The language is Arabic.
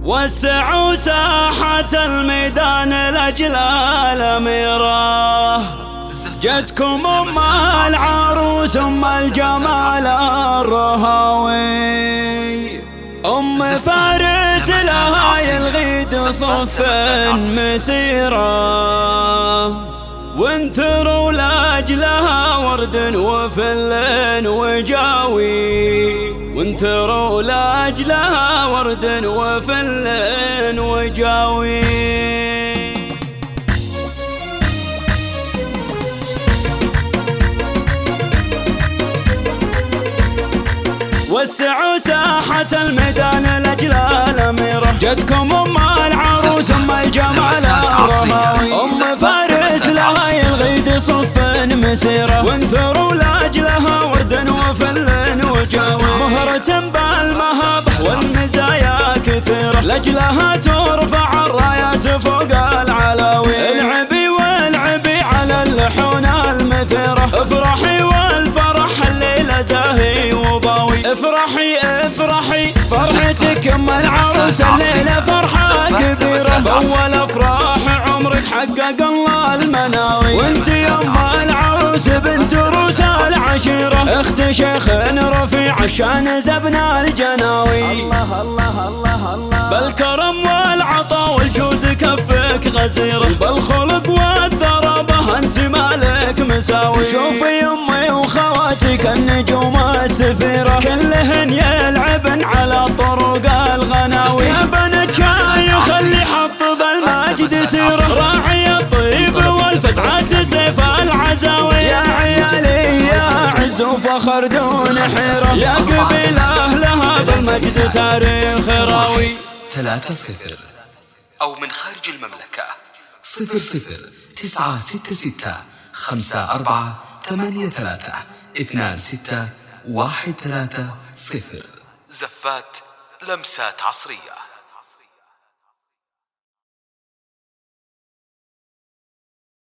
وسعوا ساحة الميدان لأجل الأميرة، جدكم أم العروس أم الجمال الرهاوي، أم فارس لها يلغيد صف مسيرة، وانثروا لأجلها ورد وفل وجاوي، وانثروا لأجلها ورد وفل وجاوي. وسعوا ساحة الميدان لأجل الأميرة، جدكم أم العروس أم الجمال الرهاوي، أم فارس لها يلغيد صف مسيرة، وانثروا لأجلها ورد وفل وجاوي، مهرة بالمهابة والمزايا كثيرة، لأجلها ترفع الرايات فوق العلاوي، العبي والعبي على اللحون المثيرة، افرحي والفرح الليلة زاهي وضاوي، افرحي افرحي فرحتك ام العروس الليلة فرحة كبيرة، بأول افراح عمرك حقق الله المناوي، وانت يا ام العروس بنت روس العشيرة، اخت شيخ رفيع عشان زبنا الجناوي، الله الله الله الله، بالكرم والعطاء والجود كفك غزيرة، بالخلق والذرابة انت مالك مساوي، شوفي امي وخواتك النجوم السفيرة، كلهن يلعبن على طرق الغناوي، يا بنت شاي خلي حط بالمجد سيرة، راعي الطيب والفزعة سيف العزاوي، يا عيالي يا عز وفخر دون حيرة، يا قبيل أهلها بالمجد تاريخ راوي. 30 أو من خارج المملكة 00 966 54 83 26 130. زفات لمسات عصرية.